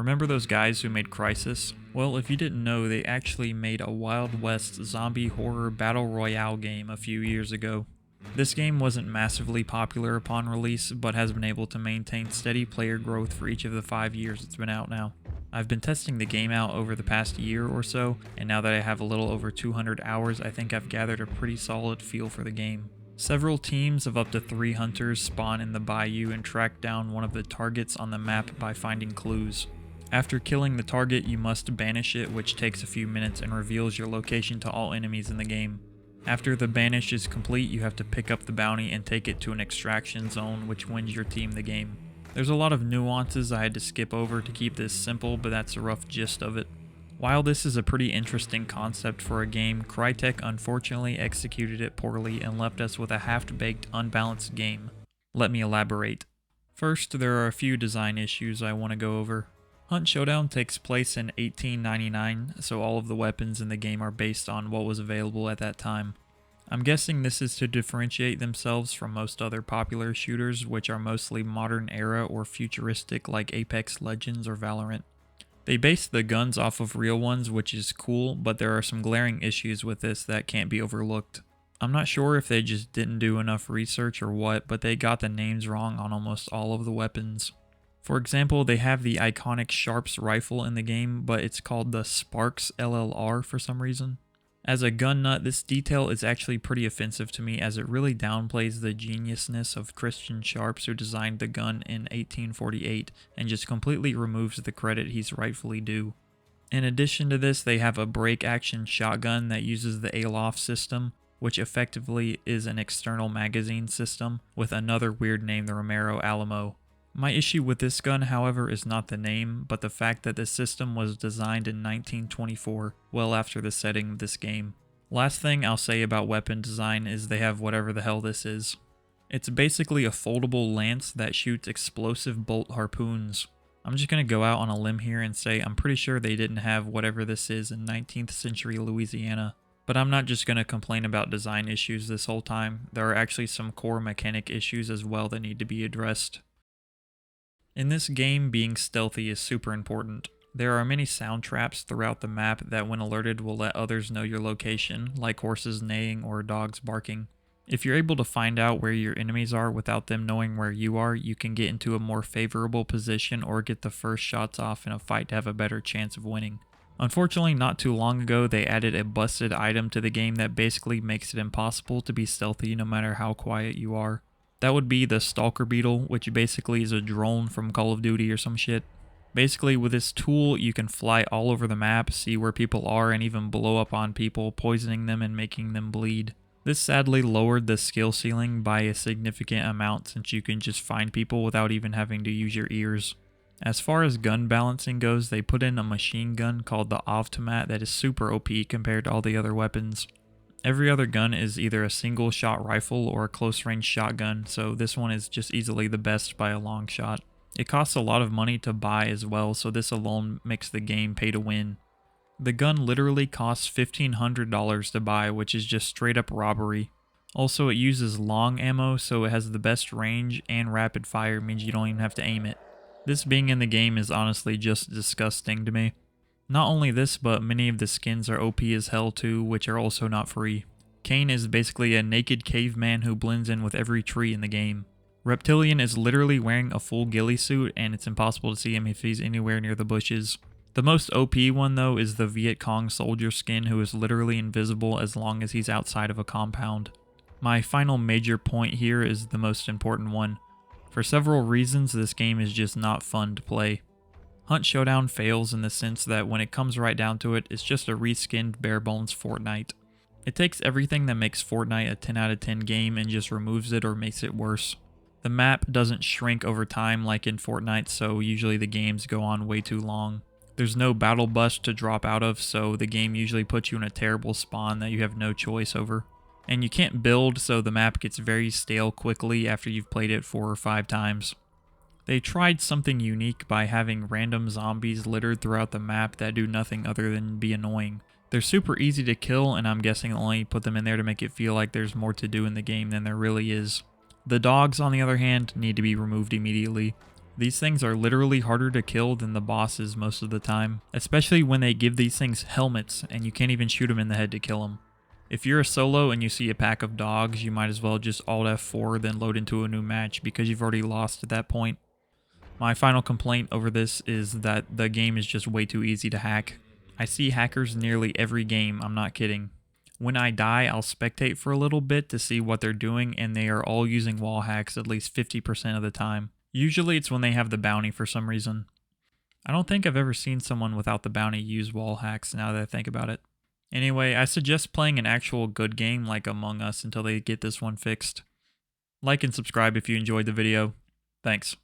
Remember those guys who made Crysis? Well, if you didn't know, they actually made a Wild West zombie horror battle royale game a few years ago. This game wasn't massively popular upon release, but has been able to maintain steady player growth for each of the 5 years it's been out now. I've been testing the game out over the past year or so, and now that I have a little over 200 hours, I think I've gathered a pretty solid feel for the game. Several teams of up to 3 hunters spawn in the bayou and track down one of the targets on the map by finding clues. After killing the target, you must banish it, which takes a few minutes and reveals your location to all enemies in the game. After the banish is complete, you have to pick up the bounty and take it to an extraction zone, which wins your team the game. There's a lot of nuances I had to skip over to keep this simple, but that's a rough gist of it. While this is a pretty interesting concept for a game, Crytek unfortunately executed it poorly and left us with a half-baked, unbalanced game. Let me elaborate. First, there are a few design issues I want to go over. Hunt Showdown takes place in 1899, so all of the weapons in the game are based on what was available at that time. I'm guessing this is to differentiate themselves from most other popular shooters, which are mostly modern era or futuristic like Apex Legends or Valorant. They base the guns off of real ones, which is cool, but there are some glaring issues with this that can't be overlooked. I'm not sure if they just didn't do enough research or what, but they got the names wrong on almost all of the weapons. For example, they have the iconic Sharps rifle in the game, but it's called the Sparks LLR for some reason. As a gun nut, this detail is actually pretty offensive to me as it really downplays the geniusness of Christian Sharps, who designed the gun in 1848 and just completely removes the credit he's rightfully due. In addition to this, they have a break action shotgun that uses the Aloft system, which effectively is an external magazine system with another weird name, the Romero Alamo. My issue with this gun, however, is not the name, but the fact that the system was designed in 1924, well after the setting of this game. Last thing I'll say about weapon design is they have whatever the hell this is. It's basically a foldable lance that shoots explosive bolt harpoons. I'm just gonna go out on a limb here and say I'm pretty sure they didn't have whatever this is in 19th century Louisiana. But I'm not just gonna complain about design issues this whole time. There are actually some core mechanic issues as well that need to be addressed. In this game, being stealthy is super important. There are many sound traps throughout the map that when alerted will let others know your location, like horses neighing or dogs barking. If you're able to find out where your enemies are without them knowing where you are, you can get into a more favorable position or get the first shots off in a fight to have a better chance of winning. Unfortunately, not too long ago, they added a busted item to the game that basically makes it impossible to be stealthy no matter how quiet you are. That would be the Stalker Beetle, which basically is a drone from Call of Duty or some shit. Basically, with this tool, you can fly all over the map, see where people are, and even blow up on people, poisoning them and making them bleed. This sadly lowered the skill ceiling by a significant amount since you can just find people without even having to use your ears. As far as gun balancing goes, they put in a machine gun called the Automat that is super OP compared to all the other weapons. Every other gun is either a single shot rifle or a close range shotgun, so this one is just easily the best by a long shot. It costs a lot of money to buy as well, so this alone makes the game pay to win. The gun literally costs $1,500 to buy, which is just straight up robbery. Also, it uses long ammo, so it has the best range, and rapid fire means you don't even have to aim it. This being in the game is honestly just disgusting to me. Not only this, but many of the skins are OP as hell too, which are also not free. Kane is basically a naked caveman who blends in with every tree in the game. Reptilian is literally wearing a full ghillie suit, and it's impossible to see him if he's anywhere near the bushes. The most OP one though is the Viet Cong soldier skin, who is literally invisible as long as he's outside of a compound. My final major point here is the most important one. For several reasons, this game is just not fun to play. Hunt Showdown fails in the sense that when it comes right down to it, it's just a reskinned bare bones Fortnite. It takes everything that makes Fortnite a 10 out of 10 game and just removes it or makes it worse. The map doesn't shrink over time like in Fortnite, so usually the games go on way too long. There's no battle bus to drop out of, so the game usually puts you in a terrible spawn that you have no choice over. And you can't build, so the map gets very stale quickly after you've played it 4 or 5 times. They tried something unique by having random zombies littered throughout the map that do nothing other than be annoying. They're super easy to kill, and I'm guessing they'll only put them in there to make it feel like there's more to do in the game than there really is. The dogs, on the other hand, need to be removed immediately. These things are literally harder to kill than the bosses most of the time, especially when they give these things helmets and you can't even shoot them in the head to kill them. If you're a solo and you see a pack of dogs, you might as well just Alt F4 then load into a new match because you've already lost at that point. My final complaint over this is that the game is just way too easy to hack. I see hackers nearly every game, I'm not kidding. When I die, I'll spectate for a little bit to see what they're doing, and they are all using wall hacks at least 50% of the time. Usually it's when they have the bounty for some reason. I don't think I've ever seen someone without the bounty use wall hacks now that I think about it. Anyway, I suggest playing an actual good game like Among Us until they get this one fixed. Like and subscribe if you enjoyed the video. Thanks.